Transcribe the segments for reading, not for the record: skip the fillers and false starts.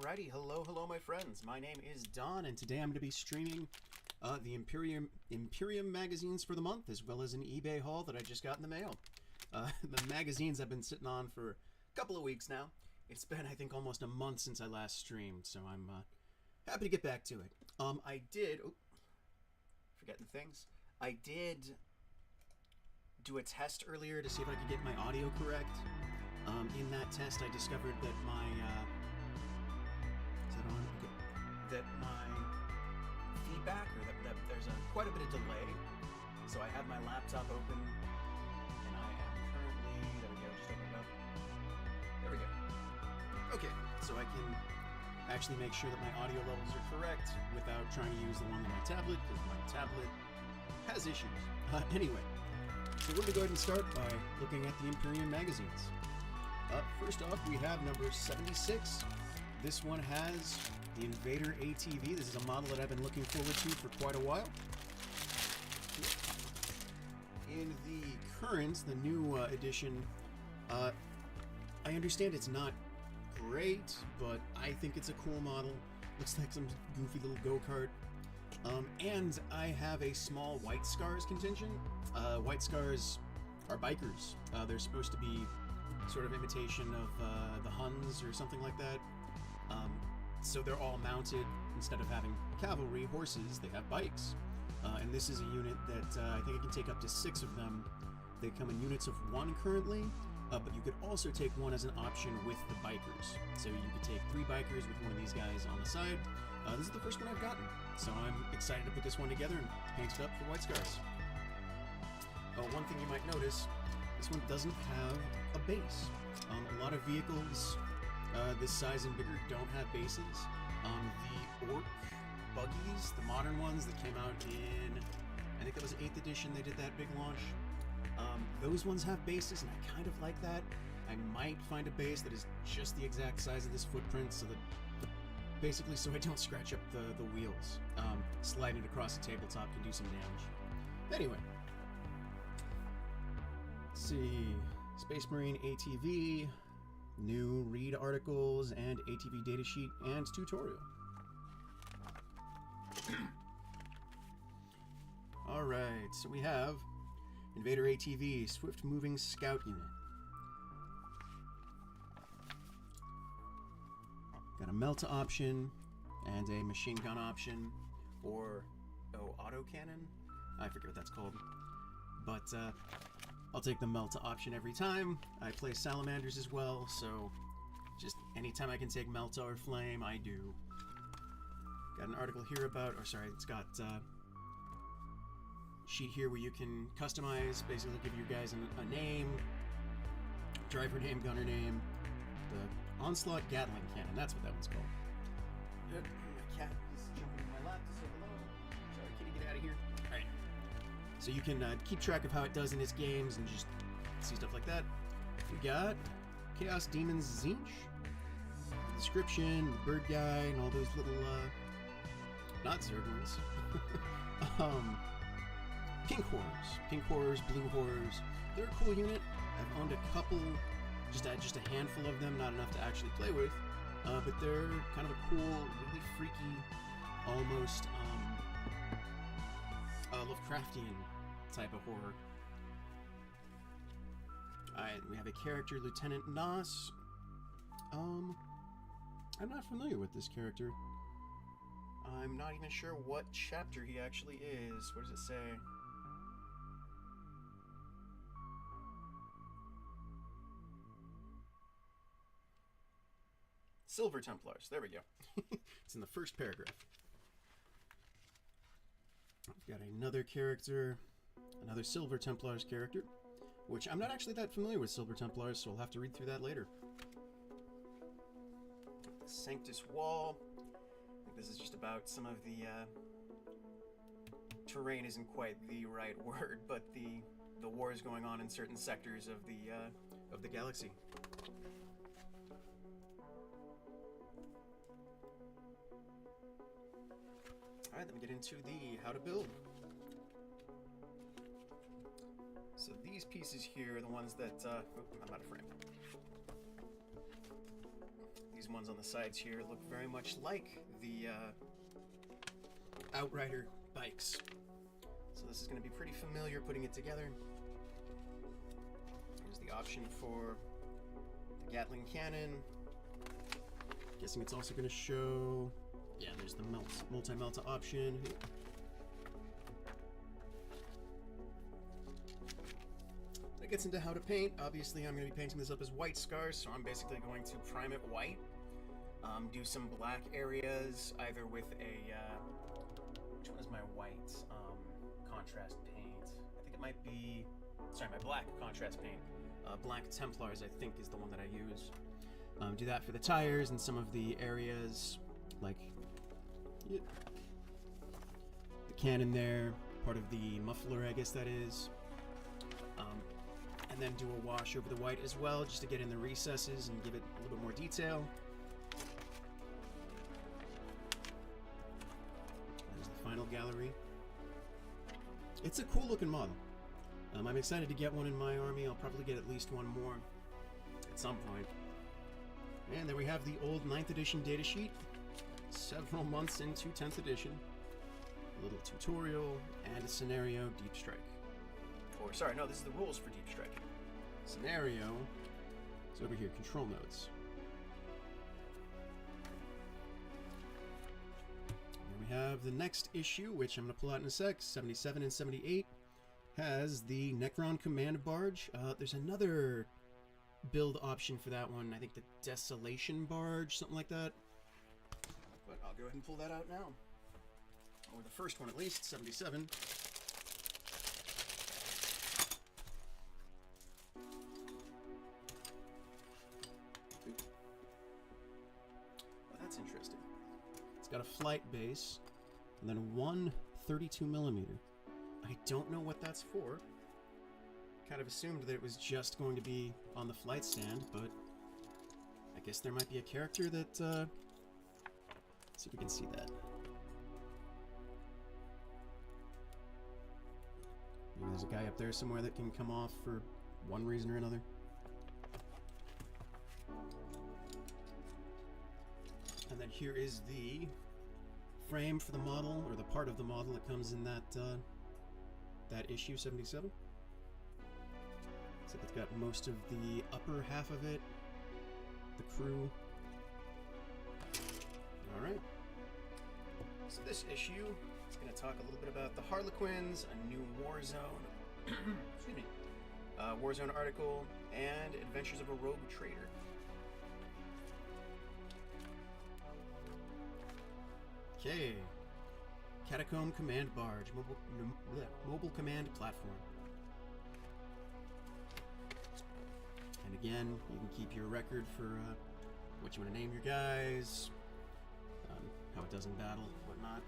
Alrighty, hello my friends. My name is Don, and today I'm going to be streaming the Imperium magazines for the month, as well as an eBay haul that I just got in the mail. The magazines I've been sitting on for a couple of weeks now. It's been, I think, almost a month since I last streamed, so I'm happy to get back to it. Forgetting things. I did do a test earlier to see if I could get my audio correct. In that test, I discovered that my is that on? Okay. That my feedback, or that there's quite a bit of delay. So I have my laptop open, and I am currently there we go. Just open it up. There we go. Okay, so I can actually make sure that my audio levels are correct without trying to use the one on my tablet, because my tablet has issues. Anyway, so we're gonna go ahead and start by looking at the Imperium magazines. First off, we have number 76. This one has the Invader ATV. This is a model that I've been looking forward to for quite a while. In the new edition, I understand it's not great, but I think it's a cool model. Looks like some goofy little go-kart. And I have a small White Scars contingent. White Scars are bikers. They're supposed to be sort of imitation of the Huns or something like that. So they're all mounted, instead of having cavalry horses, they have bikes. And this is a unit that I think it can take up to 6 of them. They come in units of 1 currently, but you could also take one as an option with the bikers. So you could take 3 bikers with one of these guys on the side. This is the first one I've gotten, so I'm excited to put this one together and paint it up for White Scars. One thing you might notice, this one doesn't have a base. A lot of vehicles this size and bigger don't have bases. The Orc buggies, the modern ones that came out in, I think it was 8th edition, they did that big launch. Those ones have bases, and I kind of like that. I might find a base that is just the exact size of this footprint, so that basically so I don't scratch up the wheels. Sliding it across the tabletop can do some damage. Anyway. Let's see, Space Marine ATV, new read articles, and ATV datasheet and tutorial. Alright, so we have Invader ATV, Swift Moving Scout Unit. Got a Melta option, and a machine gun option, or, autocannon? I forget what that's called. But, I'll take the Melta option every time. I play Salamanders as well, so just anytime I can take Melta or Flame, I do. Got an article here about, it's got a sheet here where you can customize, basically give your guys a name, driver name, gunner name, the Onslaught Gatling Cannon, that's what that one's called. Yep, my cat is jumping in my lap to say hello. Sorry, kitty, get out of here. Alright. So you can keep track of how it does in its games and just see stuff like that. We got Chaos Demons Zinch, the description, the bird guy, and all those little, not Zerglings. Pink Horrors, Blue Horrors. They're a cool unit. I've owned a couple, just a handful of them, not enough to actually play with. But they're kind of a cool, really freaky, almost, Lovecraftian type of horror. Alright, we have a character, Lieutenant Nos. I'm not familiar with this character. I'm not even sure what chapter he actually is. What does it say? Silver Templars. There we go. It's in the first paragraph. We've got another character, another Silver Templars character, which I'm not actually that familiar with Silver Templars, so I'll have to read through that later. Sanctus Wall. I think this is just about some of the terrain isn't quite the right word, but the wars going on in certain sectors of the galaxy. Alright, then we get into the how to build. So these pieces here are the ones that, I'm out of frame. These ones on the sides here look very much like the Outrider bikes. So this is going to be pretty familiar putting it together. There's the option for the Gatling cannon. Guessing it's also going to show... Yeah, there's the multi-melta option. That gets into how to paint. Obviously, I'm going to be painting this up as white scars, so I'm basically going to prime it white. Do some black areas, either with a... which one is my white contrast paint? I think it might be... Sorry, my black contrast paint. Black Templars, I think, is the one that I use. Do that for the tires and some of the areas, like the cannon there, part of the muffler, I guess that is. And then do a wash over the white as well, just to get in the recesses and give it a little bit more detail. There's the final gallery. It's a cool looking model. I'm excited to get one in my army. I'll probably get at least one more at some point. And there we have the old 9th edition datasheet, several months into 10th edition. A little tutorial and a scenario, Deep Strike. Or, sorry, no, this is the rules for Deep Strike. Scenario is over here, control nodes. And we have the next issue, which I'm going to pull out in a sec, 77 and 78, has the Necron Command Barge. There's another build option for that one. I think the Desolation Barge, something like that. But I'll go ahead and pull that out now. Or the first one at least, 77. Well, that's interesting. It's got a flight base, and then one 32mm. I don't know what that's for. Kind of assumed that it was just going to be on the flight stand, but I guess there might be a character that, let's see if we can see that. Maybe there's a guy up there somewhere that can come off for one reason or another. And then here is the frame for the model, or the part of the model that comes in that, that issue, 77. So it's got most of the upper half of it, the crew. Alright. So this issue is going to talk a little bit about the Harlequins, a new Warzone, excuse me, Warzone article, and Adventures of a Rogue Trader. Okay. Catacomb Command Barge, mobile command platform. And again, you can keep your record for what you want to name your guys, how it does in battle, whatnot.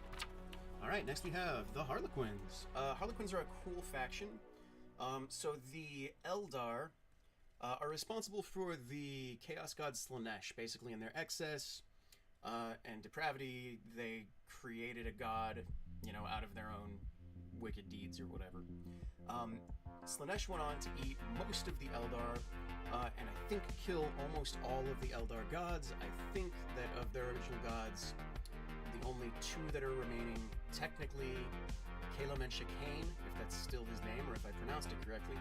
Alright, next we have the Harlequins. Harlequins are a cool faction. So the Eldar are responsible for the Chaos God Slanesh. Basically, in their excess and depravity, they created a god, you know, out of their own wicked deeds or whatever. Slanesh went on to eat most of the Eldar, and I think kill almost all of the Eldar gods. I think that of their original gods, the only two that are remaining, technically, Calum and Shikane, if that's still his name, or if I pronounced it correctly.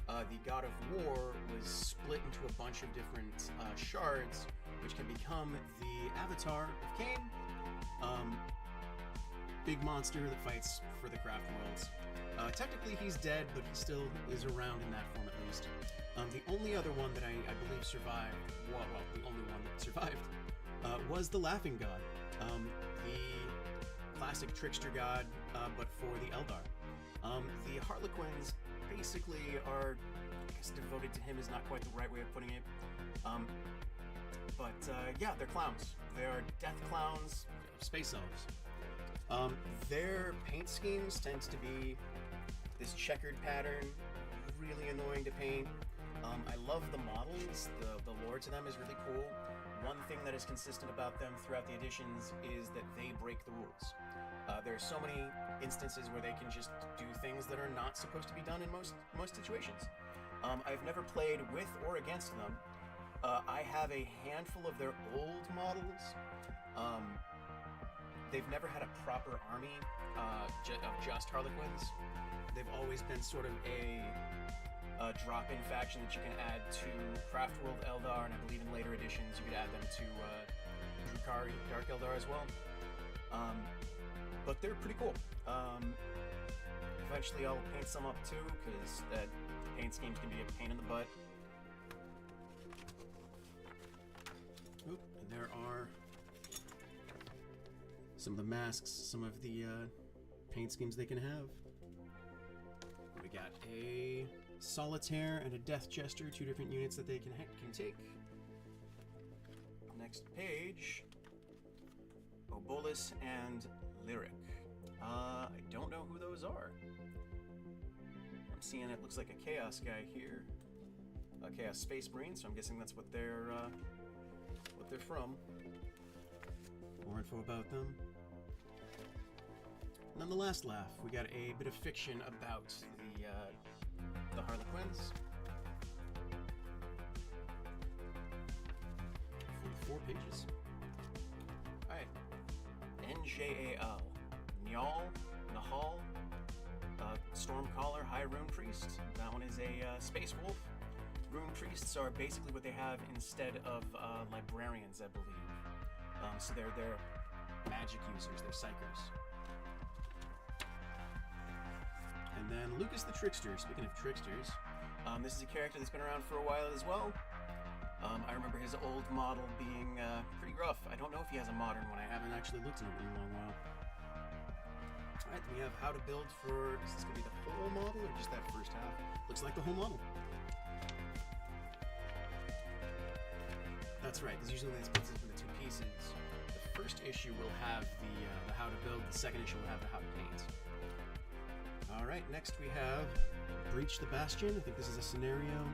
The god of war was split into a bunch of different shards, which can become the avatar of Cain. Big monster that fights for the craft worlds. Technically he's dead, but he still is around in that form at least. The only other one that I believe survived, well, the only one that survived, was the Laughing God. The classic trickster god, but for the Eldar. The Harlequins basically are, I guess devoted to him is not quite the right way of putting it. Yeah, they're clowns. They are death clowns, space elves. Their paint schemes tend to be this checkered pattern, really annoying to paint. I love the models. The lore to them is really cool. One thing that is consistent about them throughout the editions is that they break the rules. There are so many instances where they can just do things that are not supposed to be done in most situations. I've never played with or against them, I have a handful of their old models. They've never had a proper army of just Harlequins. They've always been sort of a drop-in faction that you can add to Craftworld Eldar, and I believe in later editions you could add them to Drukhari Dark Eldar as well. But they're pretty cool. Eventually I'll paint some up too, because that paint schemes can be a pain in the butt. Oop, and there are some of the masks, some of the paint schemes they can have. We got a Solitaire and a Death Jester, two different units that they can take. Next page, Obolus and Lyric. I don't know who those are. I'm seeing it looks like a Chaos guy here, a Chaos Space Marine, so I'm guessing that's what they're from. More info about them. And then the last laugh, we got a bit of fiction about the Harlequins. Full 4 pages. Alright. NJAL. Njal, Nahal, Stormcaller, High Rune Priest. That one is a Space Wolf. Rune Priests are basically what they have instead of Librarians, I believe. So they're magic users, they're psychers. And then Lucas the Trickster. Speaking of tricksters, this is a character that's been around for a while as well. I remember his old model being pretty rough. I don't know if he has a modern one. I haven't actually looked at it in a long while. Alright, then we have how to build for... Is this going to be the whole model or just that first half? Looks like the whole model. That's right, because usually they split it into 2 pieces. The first issue will have the how to build, the second issue will have the how to paint. Alright, next we have Breach the Bastion. I think this is a scenario.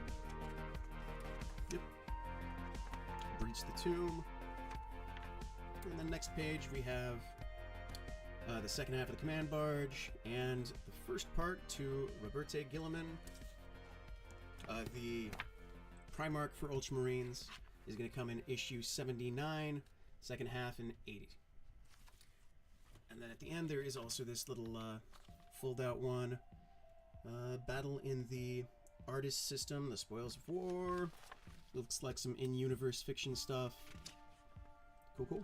Yep. Breach the Tomb. And then next page we have the second half of the Command Barge and the first part to Roberte Gilliman. The Primarch for Ultramarines is going to come in issue 79, second half in 80. And then at the end there is also this little fold-out one. Battle in the Artist System, the Spoils of War. Looks like some in-universe fiction stuff. Cool, cool.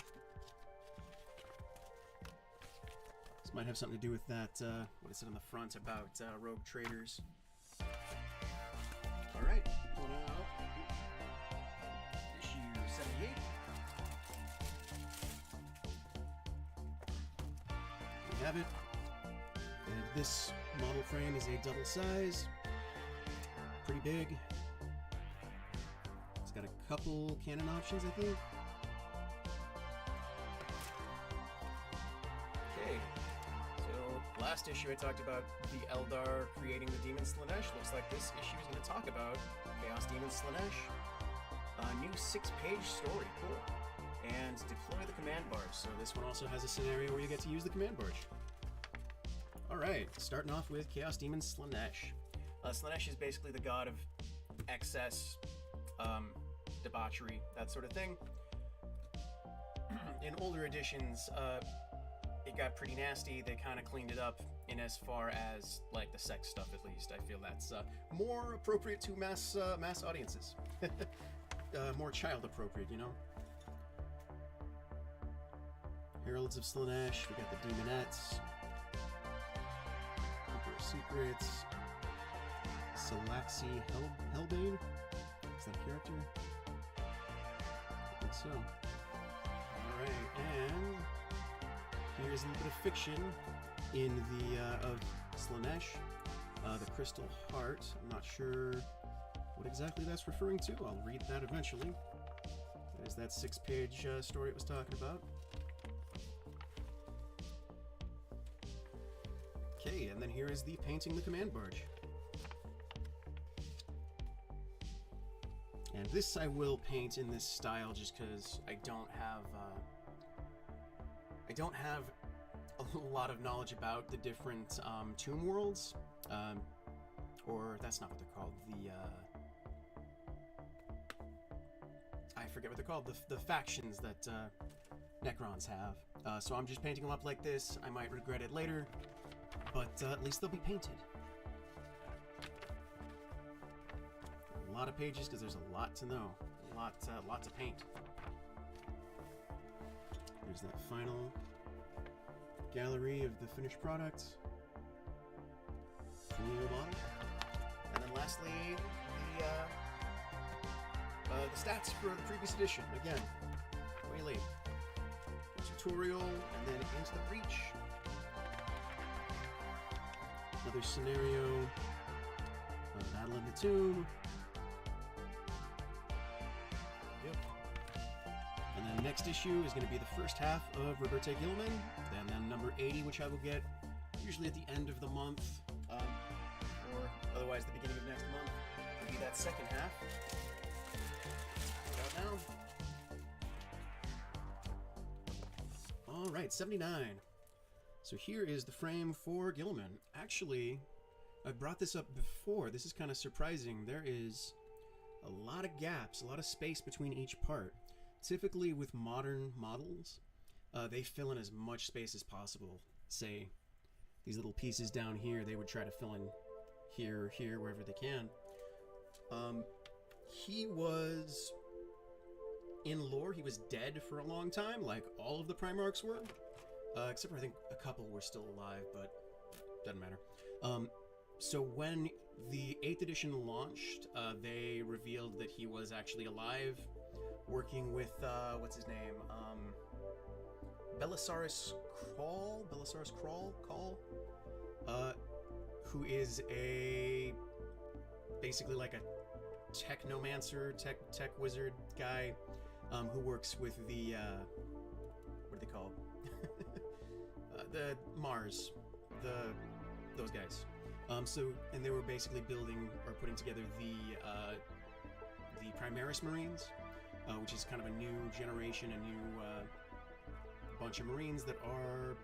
This might have something to do with that, what is it on the front about rogue traders. Alright, pulling out issue 78. We have it. And this model frame is a double size. Pretty big. It's got a couple cannon options, I think. Okay. So, last issue I talked about the Eldar creating the Demon Slanesh. Looks like this issue is going to talk about Chaos Demon Slanesh. A new 6-page story. Cool. And deploy the Command Barge. So this one also has a scenario where you get to use the Command Barge. Alright, starting off with Chaos Demon Slanesh. Slanesh is basically the god of excess, debauchery, that sort of thing. In older editions, it got pretty nasty. They kind of cleaned it up in as far as, like, the sex stuff, at least. I feel that's more appropriate to mass audiences. More child appropriate, you know? Heralds of Slanesh, we got the Demonettes. Secrets. Salaxi Hellbane? Is that a character? I think so. Alright, and here's a little bit of fiction in the of Slanesh. The Crystal Heart. I'm not sure what exactly that's referring to. I'll read that eventually. There's that 6-page story it was talking about. Okay, and then here is the painting the Command Barge. And this I will paint in this style just because I don't have a lot of knowledge about the different tomb worlds, or that's not what they're called. forget what they're called, the factions that Necrons have. So I'm just painting them up like this. I might regret it later, but at least they'll be painted. A lot of pages because there's a lot to know, lot to paint. There's that final gallery of the finished product. Cool model. And then lastly, the stats for the previous edition. Again, way late. Tutorial, and then into the breach. Another scenario. Battle in the tomb. Yep. And then next issue is going to be the first half of Roberte Gilman. Then number 80, which I will get usually at the end of the month, or otherwise the beginning of next month, will be that second half. Put out now. All right, 79. So here is the frame for Gilman. Actually, I've brought this up before. This is kind of surprising. There is a lot of gaps, a lot of space between each part. Typically with modern models, they fill in as much space as possible. Say, these little pieces down here, they would try to fill in here or here, wherever they can. He was, in lore, he was dead for a long time, like all of the Primarchs were. Except for I think a couple were still alive, but doesn't matter. So when the 8th edition launched, they revealed that he was actually alive, working with, what's his name? Belisarius Crawl, who is basically like a technomancer, tech wizard guy, who works with the, what are they called? The Mars, those guys. And they were basically building or putting together the Primaris Marines, which is kind of a new generation, a new bunch of Marines that are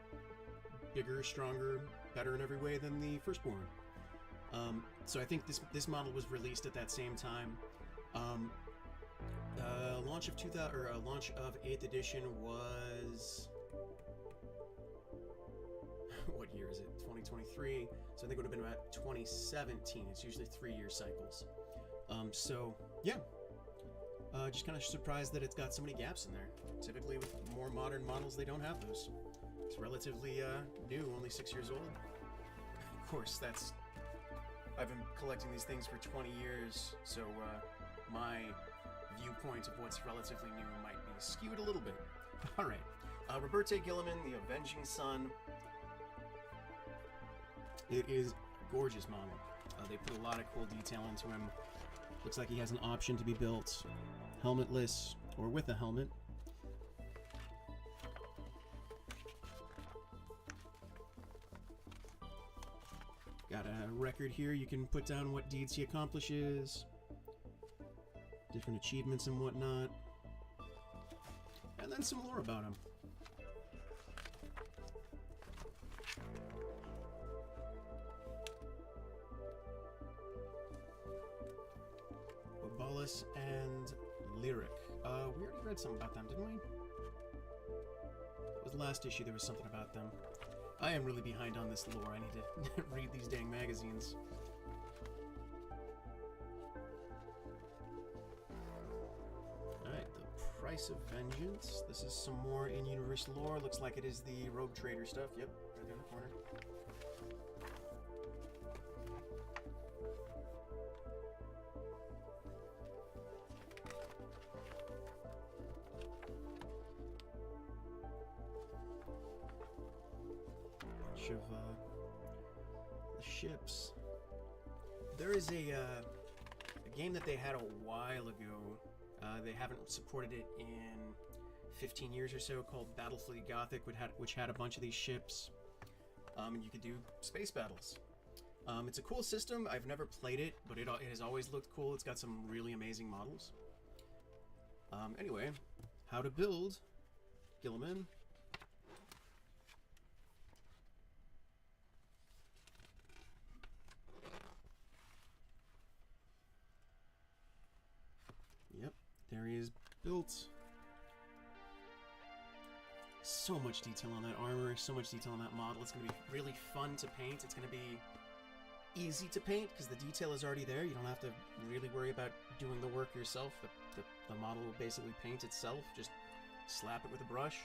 bigger, stronger, better in every way than the Firstborn. So I think this model was released at that same time. Launch of 8th edition was, what year is it? 2023. So I think it would have been about 2017. It's usually 3-year cycles. So yeah, just kind of surprised that it's got so many gaps in there. Typically with more modern models, they don't have those. It's relatively new, only 6 years old. Of course, I've been collecting these things for 20 years, so my viewpoint of what's relatively new might be skewed a little bit. All right, Roberte Gilliman, the Avenging Sun. It is a gorgeous model. They put a lot of cool detail into him. Looks like he has an option to be built helmetless or with a helmet. Got a record here. You can put down what deeds he accomplishes, different achievements and whatnot, and then some lore about him. Obalus and Lyric. We already read something about them, didn't we? It was last issue, there was something about them. I am really behind on this lore. I need to read these dang magazines. Alright, the Price of Vengeance. This is some more in-universe lore. Looks like it is the Rogue Trader stuff. Yep, right there in the corner. Of the ships. There is a game that they had a while ago. They haven't supported it in 15 years or so, called Battlefleet Gothic, which had a bunch of these ships. And you could do space battles. It's a cool system. I've never played it, but it has always looked cool. It's got some really amazing models. Anyway, how to build Gilliman. Yep, there he is built. So much detail on that armor, so much detail on that model. It's going to be really fun to paint. It's going to be easy to paint because the detail is already there. You don't have to really worry about doing the work yourself. The model will basically paint itself. Just slap it with a brush.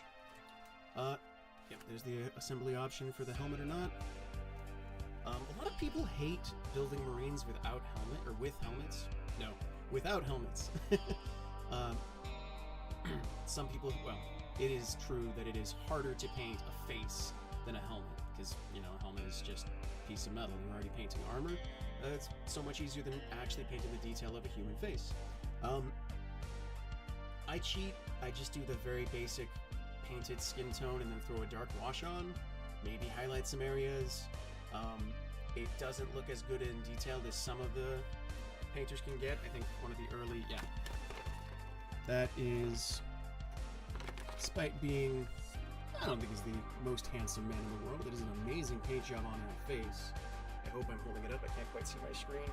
Yep, there's the assembly option for the helmet or not. A lot of people hate building Marines without helmet, or with helmets. No, without helmets. Some people, well, it is true that it is harder to paint a face than a helmet, because, you know, a helmet is just a piece of metal. You're already painting armor. It's so much easier than actually painting the detail of a human face. I cheat. I just do the very basic painted skin tone and then throw a dark wash on, maybe highlight some areas. It doesn't look as good in detail as some of the painters can get. I think one of the early, yeah. That is, despite being, I don't think he's the most handsome man in the world, it is an amazing paint job on her face. I hope I'm holding it up. I can't quite see my screen.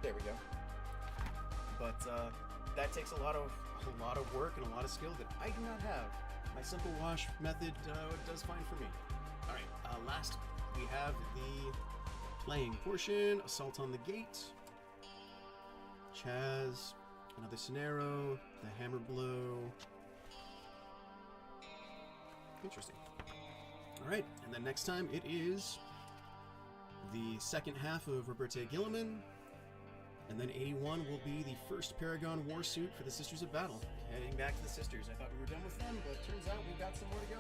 There we go. But that takes a lot of work and a lot of skill that I do not have. My simple wash method does fine for me. All right, last we have the playing portion. Assault on the Gate. Chaz. Another Scenario. The Hammer Blow. Interesting. All right, and then next time it is the second half of Roberta Gilliman. And then 81 will be the first Paragon Warsuit for the Sisters of Battle. Heading back to the Sisters. I thought we were done with them, but turns out we've got some more to go.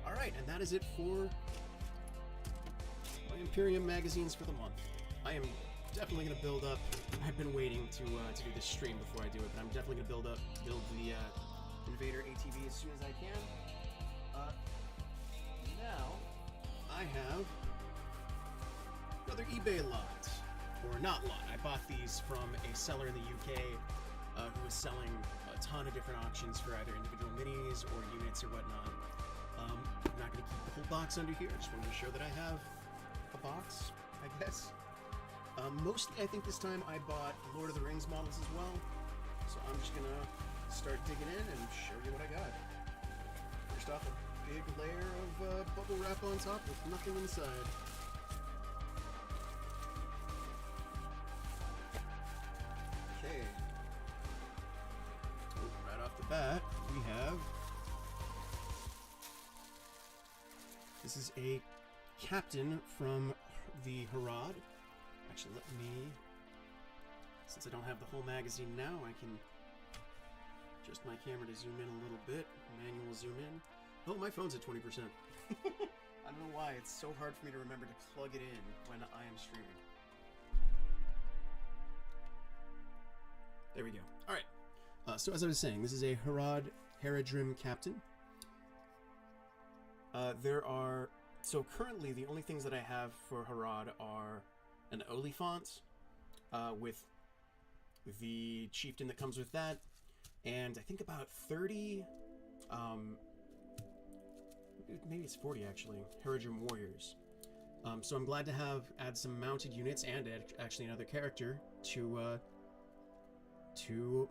Alright, and that is it for my Imperium magazines for the month. I am definitely going to build up. I've been waiting to do this stream before I do it, but I'm definitely going to build the Invader ATV as soon as I can. Now, I have another eBay lot. Or not lot. I bought these from a seller in the UK who was selling a ton of different auctions for either individual minis or units or whatnot. I'm not going to keep the whole box under here. I just wanted to show that I have a box, I guess. Mostly, I think this time I bought Lord of the Rings models as well. So I'm just going to start digging in and show you what I got. First off, a big layer of bubble wrap on top with nothing inside. Right off the bat, we have, this is a captain from the Harad. Actually, let me, since I don't have the whole magazine now, I can adjust my camera to zoom in a little bit. Manual zoom in. Oh, my phone's at 20%. I don't know why, it's so hard for me to remember to plug it in when I am streaming. There we go. All right. So as I was saying, this is a Haradrim captain. So currently the only things that I have for Harad are an Oliphant with the chieftain that comes with that, and I think about 30, maybe it's 40 actually, Haradrim warriors. So I'm glad to add some mounted units and actually another character to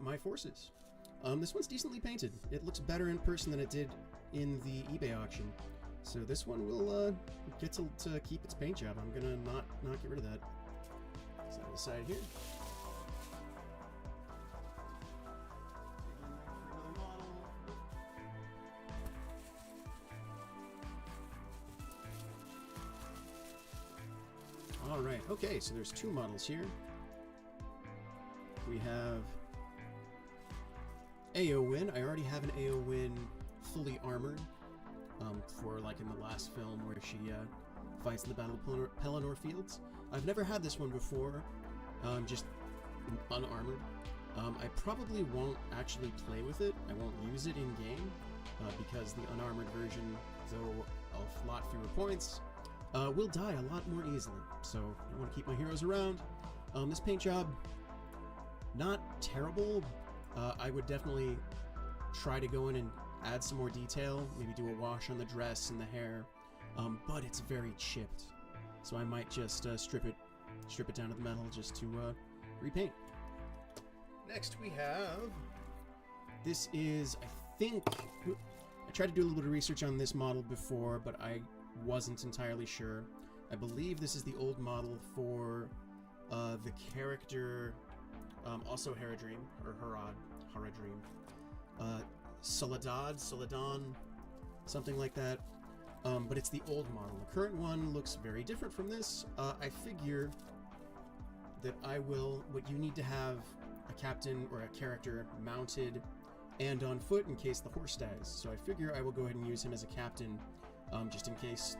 my forces. This one's decently painted. It looks better in person than it did in the eBay auction. So this one will get to keep its paint job. I'm gonna not get rid of that. Set it aside here. All right. Okay. So there's two models here. We have Eowyn. I already have an Eowyn fully armored for like in the last film where she fights in the Battle of Pelennor Fields. I've never had this one before, just unarmored. I probably won't actually play with it. I won't use it in game because the unarmored version, though a lot fewer points, will die a lot more easily. So I want to keep my heroes around. This paint job, not terrible. I would definitely try to go in and add some more detail, maybe do a wash on the dress and the hair, but it's very chipped, so I might just strip it down to the metal just to repaint. Next we have this is, I think, I tried to do a little bit of research on this model before, but I wasn't entirely sure. I believe this is the old model for the character, also Haradrim, or Haradrim, Soledad, something like that. But it's the old model. The current one looks very different from this. I figure that what you need to have a captain or a character mounted and on foot in case the horse dies. So I figure I will go ahead and use him as a captain, just in case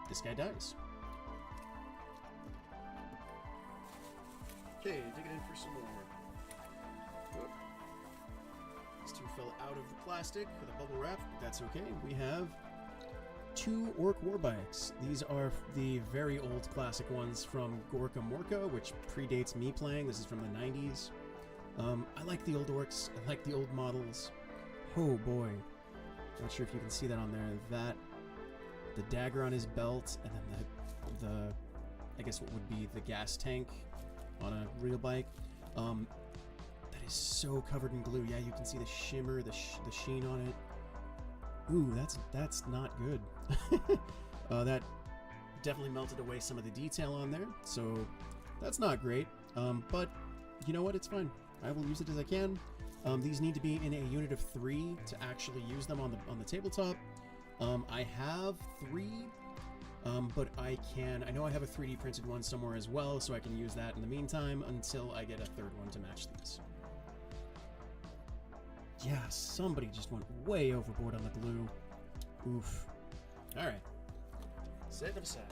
this guy dies. Okay, digging in for some more. Whoop. These two fell out of the plastic with a bubble wrap, but that's okay. We have 2 orc warbikes. These are the very old classic ones from Gorka Morka, which predates me playing. This is from the 90s. I like the old orcs. I like the old models. Oh boy. Not sure if you can see that on there. The dagger on his belt, and then the I guess what would be the gas tank on a real bike. That is so covered in glue. Yeah, you can see the shimmer, the sheen on it. Ooh, that's not good. That definitely melted away some of the detail on there, so that's not great. But you know what? It's fine. I will use it as I can. These need to be in a unit of 3 to actually use them on the tabletop. I have 3, but I know I have a 3D printed one somewhere as well, so I can use that in the meantime until I get a 3rd one to match these. Yeah, somebody just went way overboard on the glue. Oof. Alright. Set it aside.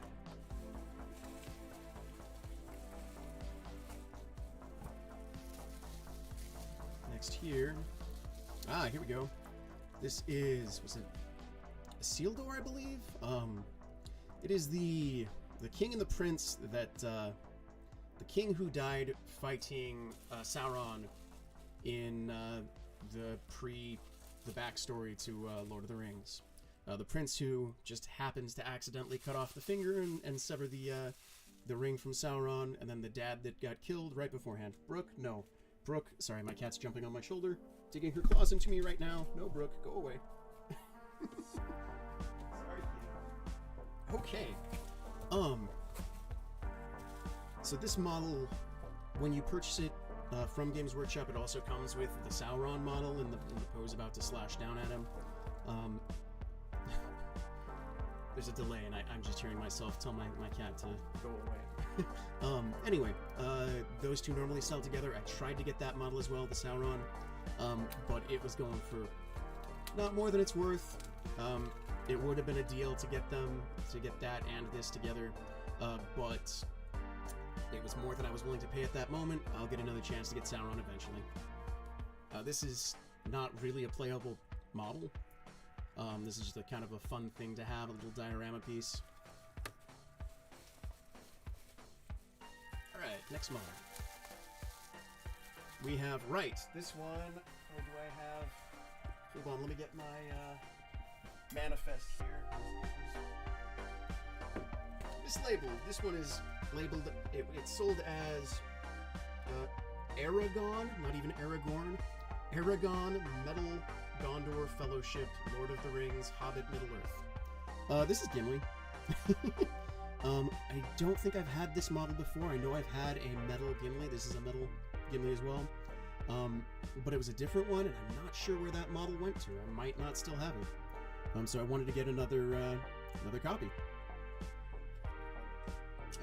Next here. Here we go. This is, was it a seal door, I believe? It is the king and the prince that, the king who died fighting Sauron in the backstory to Lord of the Rings. The prince who just happens to accidentally cut off the finger and sever the ring from Sauron, and then the dad that got killed right beforehand. Brooke, sorry, my cat's jumping on my shoulder, digging her claws into me right now. No, Brooke, go away. Sorry, kid. Okay. So this model, when you purchase it from Games Workshop, it also comes with the Sauron model in the pose about to slash down at him. There's a delay, and I'm just hearing myself tell my cat to go away. Anyway, those two normally sell together. I tried to get that model as well, the Sauron, but it was going for not more than it's worth. It would have been a deal to get that and this together, but it was more than I was willing to pay at that moment. I'll get another chance to get Sauron eventually. This is not really a playable model. This is just a kind of a fun thing to have, a little diorama piece. Alright, next model. We have, this one, what do I have? Hold on, let me get my manifest here. Mislabeled. This one is labeled, it's sold as Aragon, not even Aragorn. Aragon Metal Gondor Fellowship, Lord of the Rings, Hobbit, Middle-earth. This is Gimli. I don't think I've had this model before. I know I've had a metal Gimli. This is a metal Gimli as well. But it was a different one, and I'm not sure where that model went to. I might not still have it. So I wanted to get another copy.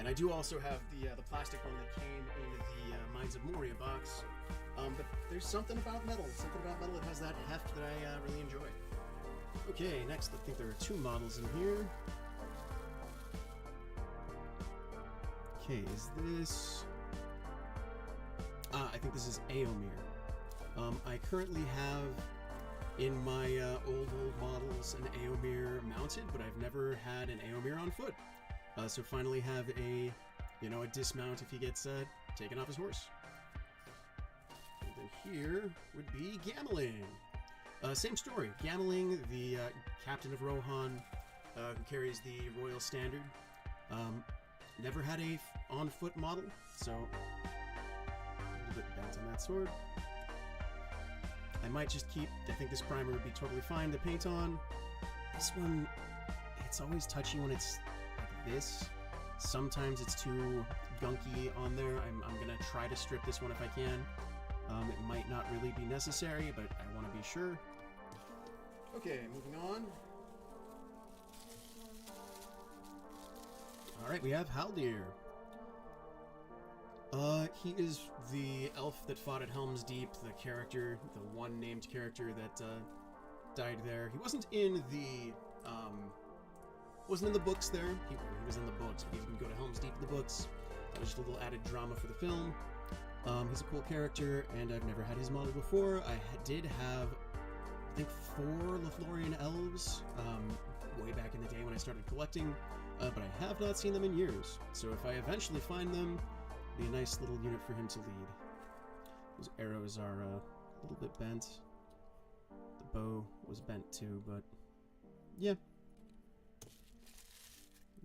And I do also have the plastic one that came in the Mines of Moria box. But there's something about metal that has that heft that I really enjoy. Okay, next I think there are 2 models in here. Okay, is this... I think this is Éomer. I currently have in my old models an Éomer mounted, but I've never had an Éomer on foot. So finally have a dismount if he gets taken off his horse. Here would be Gamelin. Same story. Gamelin, the captain of Rohan, who carries the royal standard. Never had a on-foot model, so a little bit bent on that sword. I might just keep... I think this primer would be totally fine to paint on. This one, it's always touchy when it's like this. Sometimes it's too gunky on there. I'm gonna try to strip this one if I can. It might not really be necessary, but I want to be sure. Okay, moving on. Alright, we have Haldir. He is the elf that fought at Helm's Deep, the character, the one named character that, died there. He wasn't in the, books there. He was in the books, but he didn't go to Helm's Deep in the books. That was just a little added drama for the film. He's a cool character, and I've never had his model before. I did have, I think, 4 Lothlorien elves, way back in the day when I started collecting, but I have not seen them in years. So if I eventually find them, it'll be a nice little unit for him to lead. Those arrows are a little bit bent. The bow was bent too, but yeah.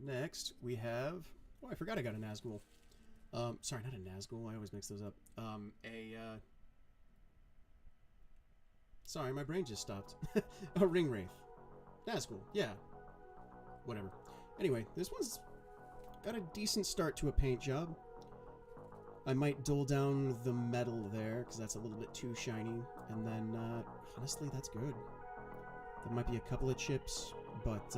Next, we have... Oh, I forgot I got a Nazgul. Sorry, not a Nazgul. I always mix those up. Sorry, my brain just stopped. A Ringwraith. Nazgul, yeah. Whatever. Anyway, this one's got a decent start to a paint job. I might dull down the metal there, because that's a little bit too shiny. And then, honestly, that's good. There might be a couple of chips, but,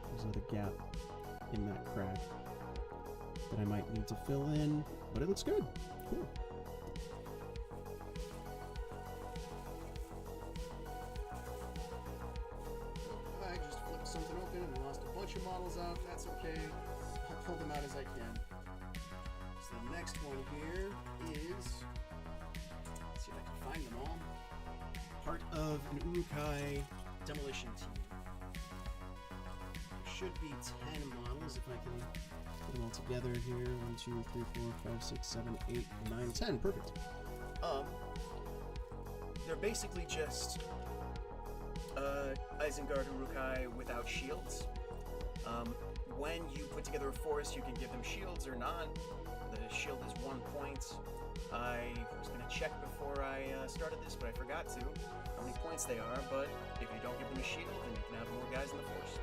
there's another gap in that crack that I might need to fill in, but it looks good. Cool. I just flipped something open and lost a bunch of models out. That's okay. I'll pull them out as I can. So the next one here is... Let's see if I can find them all. Part of an Urukai demolition team. There should be 10 models if I can put them all together here. 1, 2, 3, 4, 5, 6, 7, 8, 9, 10. Perfect. They're basically just Isengard Urukai without shields. When you put together a force, you can give them shields or not. The shield is 1 point. I was going to check before I started this, but I forgot to, how many points they are, but if you don't give them a shield, then you can have more guys in the force.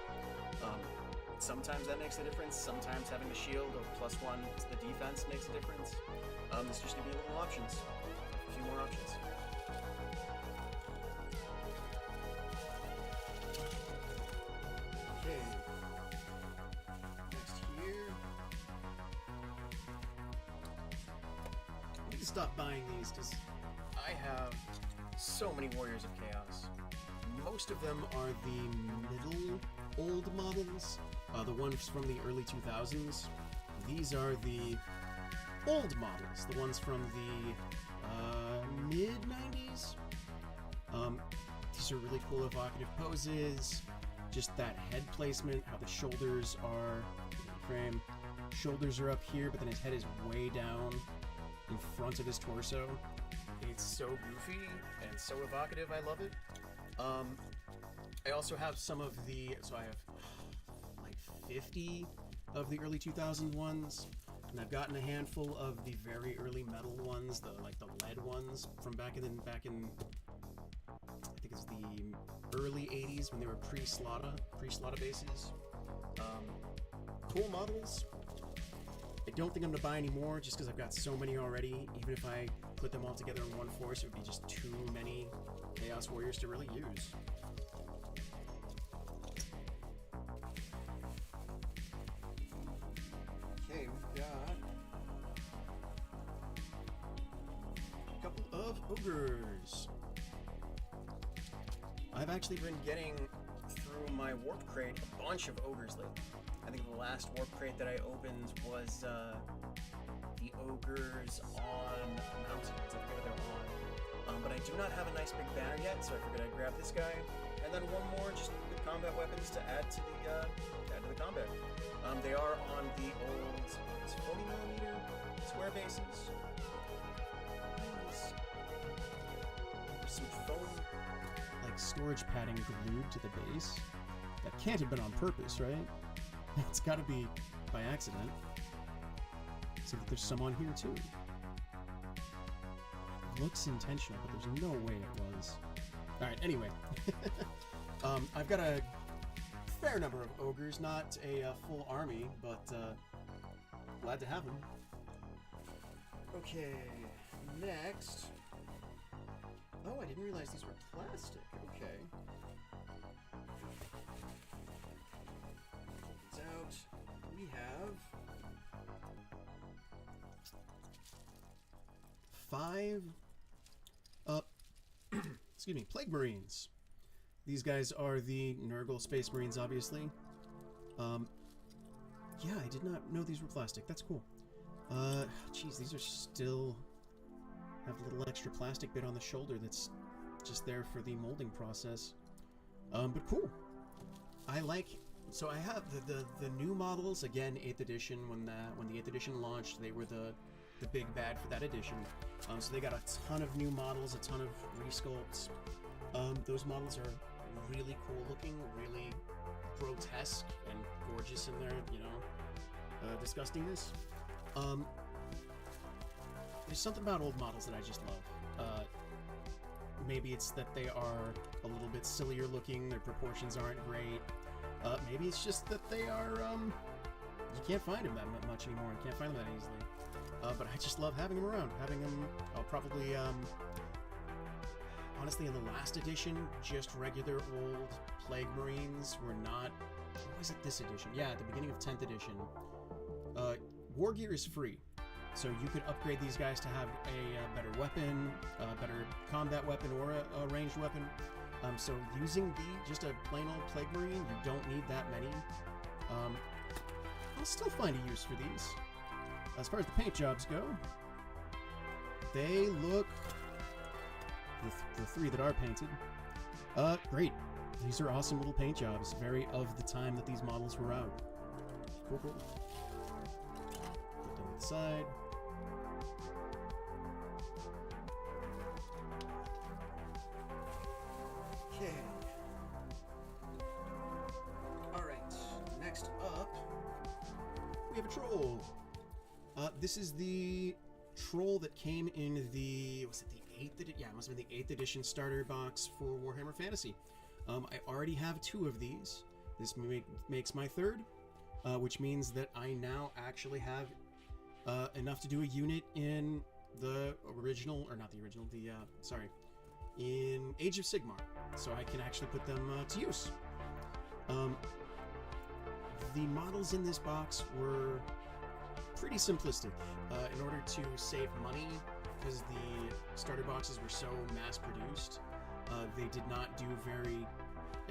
Sometimes that makes a difference, sometimes having a shield or +1 to the defense makes a difference. It's just going to be little options, a few more options. Okay. Next here. I need to stop buying these because I have so many Warriors of Chaos. Most of them are the middle old models, the ones from the early 2000s. These are the old models, the ones from the mid-90s. These are really cool evocative poses, just that head placement, how the shoulders are, frame, shoulders are up here, but then his head is way down in front of his torso. It's so goofy and so evocative, I love it. I also have some of the, so I have like 50 of the early 2000 ones, and I've gotten a handful of the very early metal ones, the lead ones from back in I think it's the early 80s when they were pre-Slaughter bases. Cool models. I don't think I'm gonna buy any more just because I've got so many already. Even if I put them all together in one force, it would be just too many Chaos Warriors to really use. Okay, we've got a couple of ogres. I've actually been getting through my warp crate a bunch of ogres lately. I think the last warp crate that I opened was the ogres on mountains. I forget what they're on. But I do not have a nice big banner yet, so I figured I'd grab this guy. And then one more just with combat weapons to add to the combat. They are on the old 40mm square bases. There's some foam storage padding glued to the base. That can't have been on purpose, right? It's got to be by accident. So that there's some on here too. looks intentional, but there's no way it was. Alright, anyway. I've got a fair number of ogres, not a full army, but glad to have them. Okay, next. Oh, I didn't realize these were plastic. Okay. It's out. We have 5 excuse me, Plague Marines. These guys are the Nurgle Space Marines, obviously. Yeah, I did not know these were plastic. That's cool. Geez, these are still have a little extra plastic bit on the shoulder that's just there for the molding process. But cool. I like. So I have the new models again. 8th edition. When the 8th edition launched, they were the big bad for that edition. So they got a ton of new models, a ton of resculpts. Those models are really cool looking, really grotesque and gorgeous in their, you know, disgustingness. There's something about old models that I just love. Maybe it's that they are a little bit sillier looking, their proportions aren't great. Maybe it's just that they are, you can't find them that much anymore, you can't find them that easily. But I just love having them around, having them, I'll probably, honestly, in the last edition, just regular old Plague Marines were not, what was it this edition? Yeah, at the beginning of 10th edition, War Gear is free. So you could upgrade these guys to have a better weapon, a better combat weapon, or a ranged weapon. So using just a plain old Plague Marine, you don't need that many. I'll still find a use for these. As far as the paint jobs go, they look, the 3 that are painted, great. These are awesome little paint jobs, very of the time that these models were out. Cool, cool. Put them to the side. Okay. Alright, next up, we have a troll. This is the troll that came in the, was it the 8th edition? Yeah, it must have been the 8th edition starter box for Warhammer Fantasy. I already have 2 of these. This makes my 3rd, which means that I now actually have enough to do a unit in the original, or not the original, in Age of Sigmar, so I can actually put them to use. The models in this box were pretty simplistic. In order to save money, because the starter boxes were so mass-produced, they did not do very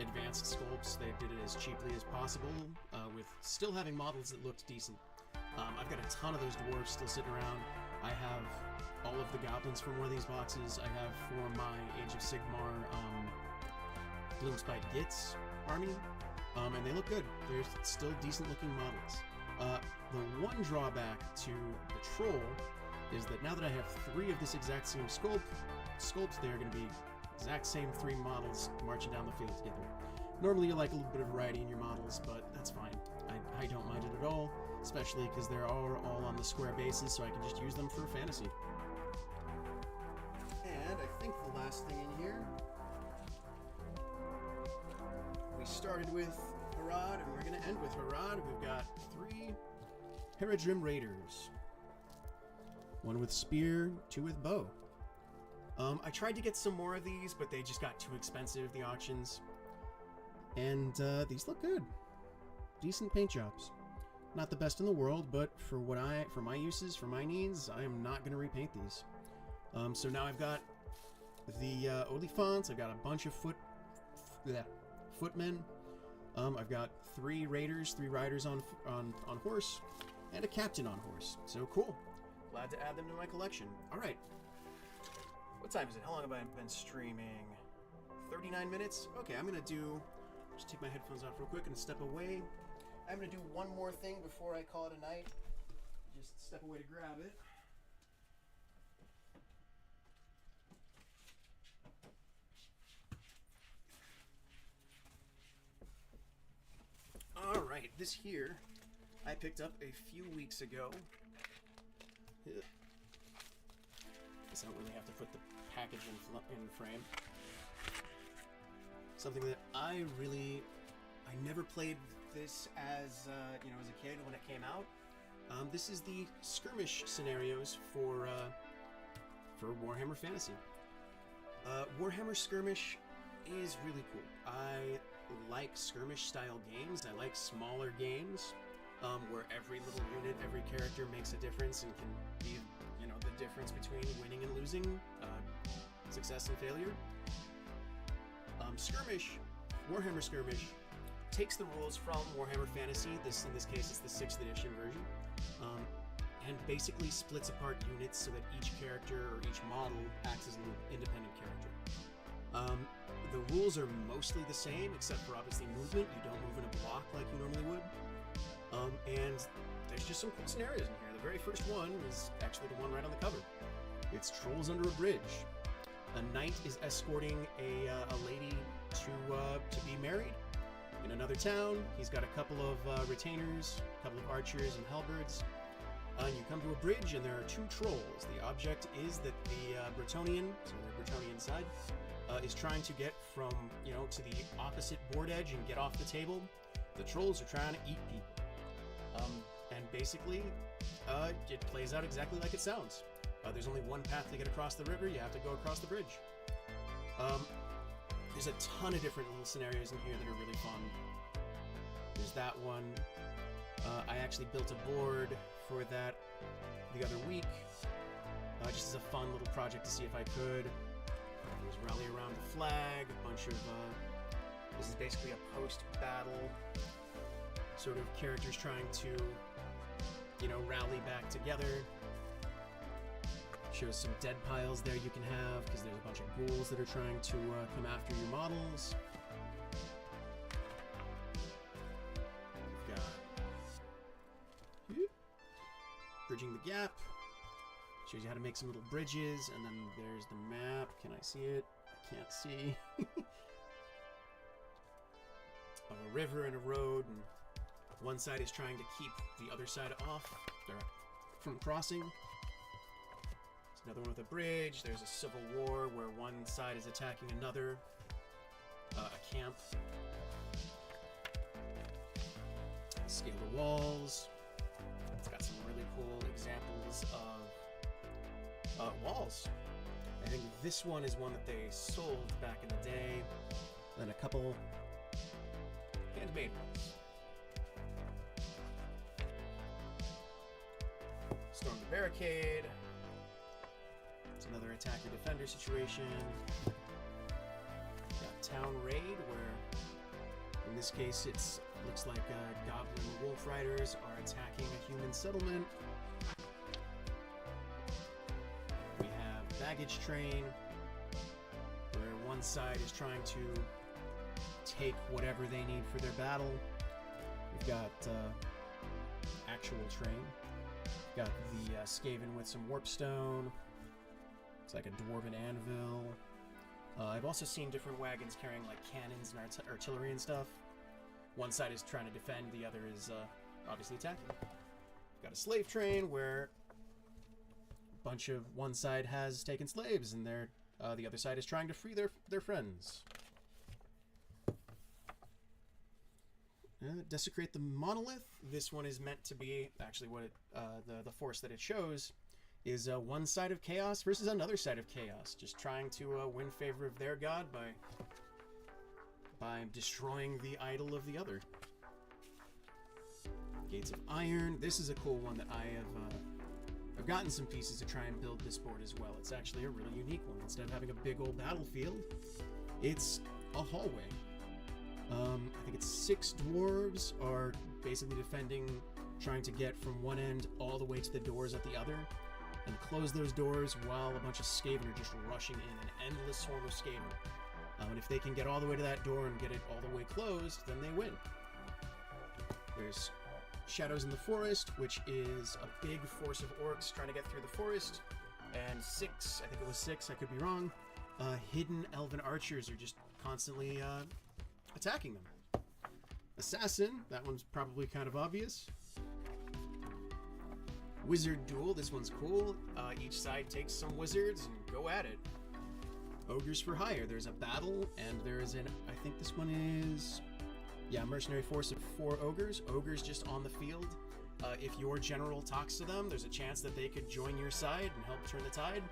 advanced sculpts. They did it as cheaply as possible, with still having models that looked decent. I've got a ton of those dwarves still sitting around. I have all of the goblins from one of these boxes. I have for my Age of Sigmar Gloomspite Gitz army, and they look good. They're still decent looking models. The one drawback to the troll is that now that I have 3 of this exact same sculpt, they're going to be exact same 3 models marching down the field together. Normally you like a little bit of variety in your models, but that's fine. I don't mind it at all, especially because they're all on the square bases, so I can just use them for fantasy. And I think the last thing in here, we started with Harad, and we're going to end with Harad. We've got 3 Herodrim Raiders. 1 with spear, 2 with bow. I tried to get some more of these, but they just got too expensive at the auctions. And these look good. Decent paint jobs. Not the best in the world, but for my uses, for my needs, I am not going to repaint these. So now I've got the Olifants. I've got a bunch of footmen. I've got 3 raiders, 3 riders on horse, and a captain on horse. So cool. Glad to add them to my collection. All right. What time is it? How long have I been streaming? 39 minutes? Okay, I'm gonna just take my headphones off real quick and step away. I'm gonna do one more thing before I call it a night. Just step away to grab it. All right, this here I picked up a few weeks ago. guess I don't really have to put the package in frame. Something that I never played this as, you know, as a kid when it came out. This is the skirmish scenarios for Warhammer Fantasy. Warhammer Skirmish is really cool. I like skirmish-style games. I like smaller games where every little unit, every character makes a difference and can be, you know, the difference between winning and losing, success and failure. Warhammer Skirmish takes the rules from Warhammer Fantasy. In this case, it's the 6th edition version, and basically splits apart units so that each character or each model acts as an independent character. The rules are mostly the same, except for obviously movement. You don't move in a block like you normally would. And there's just some cool scenarios in here. The very first one is actually the one right on the cover. It's Trolls Under a Bridge. A knight is escorting a lady to be married in another town. He's got a couple of retainers, a couple of archers and halberds. And you come to a bridge, and there are 2 trolls. The object is that the Bretonnian, so the Bretonnian side, is trying to get from, you know, to the opposite board edge and get off the table. The trolls are trying to eat people. And basically, it plays out exactly like it sounds. There's only one path to get across the river. You have to go across the bridge. There's a ton of different little scenarios in here that are really fun. There's that one. I actually built a board for that the other week, just as a fun little project to see if I could. There's Rally Around the Flag, a bunch of, this is basically a post-battle sort of characters trying to, you know, rally back together. Shows some dead piles there you can have, because there's a bunch of ghouls that are trying to come after your models. We've got Bridging the Gap. Shows you how to make some little bridges, and then there's the map. Can I see it? I can't see. A river and a road, and one side is trying to keep the other side off from crossing. Another one with a bridge. There's a civil war where one side is attacking another. A camp. Scale the walls. It's got some really cool examples of walls. I think this one is one that they sold back in the day. Then a couple handmade ones. Storm the Barricade. Another attacker-defender situation. Got Town Raid, where in this case it looks like goblin wolf riders are attacking a human settlement. We have Baggage Train, where one side is trying to take whatever they need for their battle. We've got Actual Train. We've got the Skaven with some Warpstone. It's like a dwarven anvil. I've also seen different wagons carrying like cannons and artillery and stuff. One side is trying to defend, the other is obviously attacking. Got a slave train where a bunch of one side has taken slaves, and the other side is trying to free their friends. Desecrate the Monolith. This one is meant to be actually what the force that it shows is one side of chaos versus another side of chaos, just trying to win favor of their god by destroying the idol of the other. Gates of Iron. This is a cool one that I've gotten some pieces to try and build this board as well. It's actually a really unique one. Instead of having a big old battlefield, it's a hallway. I think it's 6 dwarves are basically defending, trying to get from one end all the way to the doors at the other, and close those doors while a bunch of Skaven are just rushing in, an endless swarm of Skaven. And if they can get all the way to that door and get it all the way closed, then they win. There's Shadows in the Forest, which is a big force of orcs trying to get through the forest, and 6, I think it was 6, I could be wrong, hidden elven archers are just constantly attacking them. Assassin, that one's probably kind of obvious. Wizard Duel. This one's cool. Each side takes some wizards and go at it. Ogres for hire. There's a battle, and there's an... I think this one is... Yeah, mercenary force of 4 ogres. Ogres just on the field. If your general talks to them, there's a chance that they could join your side and help turn the tide.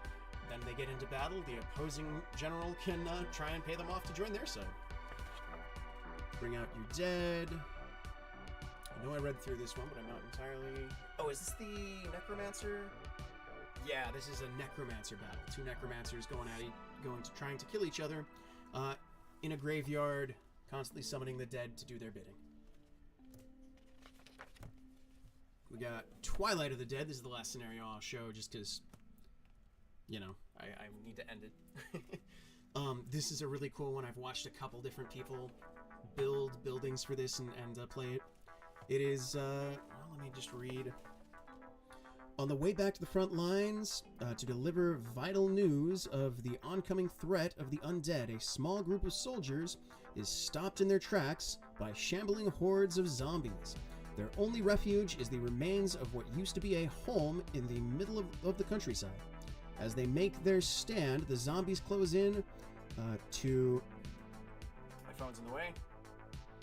Then they get into battle. The opposing general can try and pay them off to join their side. Bring out your dead. I know I read through this one, but I'm not entirely... Oh, is this the Necromancer? Yeah, this is a Necromancer battle. 2 Necromancers trying to kill each other in a graveyard, constantly summoning the dead to do their bidding. We got Twilight of the Dead. This is the last scenario I'll show just because, you know, I need to end it. This is a really cool one. I've watched a couple different people build buildings for this and play it. It is, well, let me just read. On the way back to the front lines to deliver vital news of the oncoming threat of the undead, a small group of soldiers is stopped in their tracks by shambling hordes of zombies. Their only refuge is the remains of what used to be a home in the middle of the countryside. As they make their stand, the zombies close in to... My phone's in the way.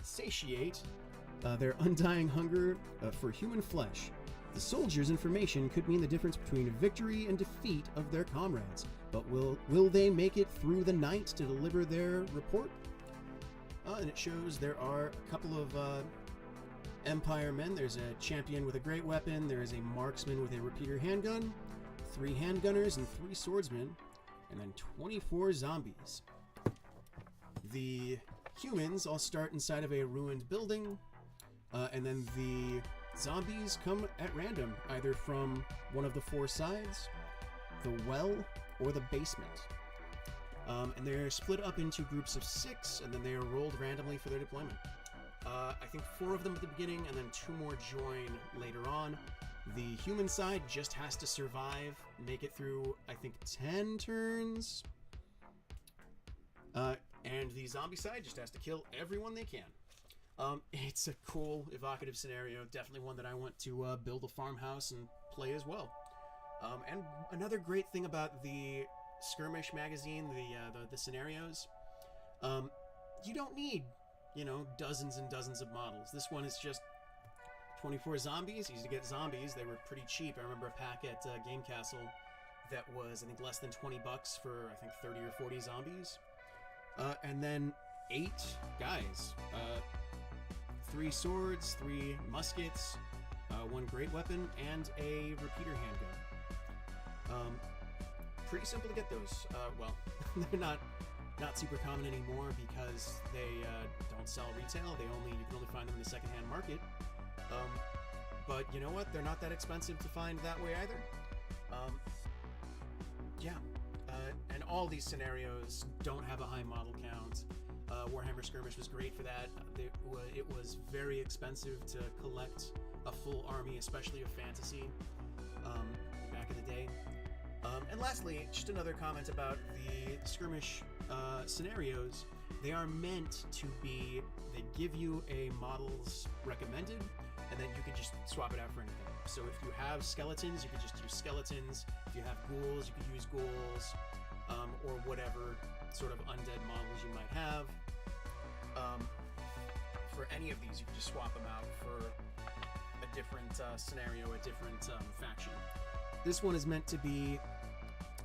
Satiate their undying hunger for human flesh. The soldiers' information could mean the difference between victory and defeat of their comrades. But will they make it through the night to deliver their report? And it shows there are a couple of Empire men. There's a champion with a great weapon. There is a marksman with a repeater handgun, 3 handgunners and 3 swordsmen, and then 24 zombies. The humans all start inside of a ruined building, and then the zombies come at random, either from one of the 4 sides, the well, or the basement. And they're split up into groups of 6, and then they are rolled randomly for their deployment. I think 4 of them at the beginning, and then 2 more join later on. The human side just has to survive, make it through, I think, 10 turns. And the zombie side just has to kill everyone they can. It's a cool, evocative scenario. Definitely one that I want to build a farmhouse and play as well. And another great thing about the Skirmish magazine, the scenarios, you don't need, you know, dozens and dozens of models. This one is just 24 zombies. You used to get zombies. They were pretty cheap. I remember a pack at Game Castle that was, I think, less than 20 bucks for, I think, 30 or 40 zombies. And then 8 guys. 3 swords, 3 muskets, 1 great weapon, and a repeater handgun. Pretty simple to get those. Well, they're not super common anymore because they don't sell retail. You can only find them in the secondhand market. But you know what? They're not that expensive to find that way either. Yeah. And all these scenarios don't have a high model count. Warhammer Skirmish was great for that. It was very expensive to collect a full army, especially of fantasy, back in the day. And lastly, just another comment about the Skirmish scenarios. They are meant to be, they give you a models recommended, and then you can just swap it out for anything. So if you have skeletons, you could just use skeletons. If you have ghouls, you could use ghouls, or whatever sort of undead models you might have. For any of these, you can just swap them out for a different scenario, a different faction. This one is meant to be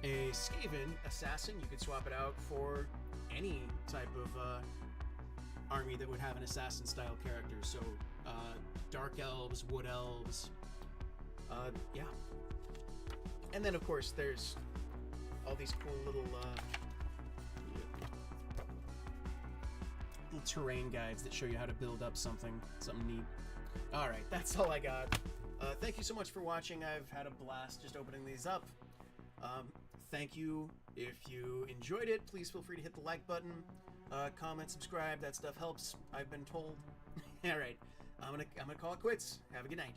a Skaven assassin. You could swap it out for any type of army that would have an assassin style character. So dark elves, wood elves, yeah. And then of course there's all these cool little terrain guides that show you how to build up something neat. All right, that's all I got. Thank you so much for watching. I've had a blast just opening these up. Thank you. If you enjoyed it, please feel free to hit the like button, comment, subscribe. That stuff helps, I've been told. All right, I'm gonna call it quits. Have a good night.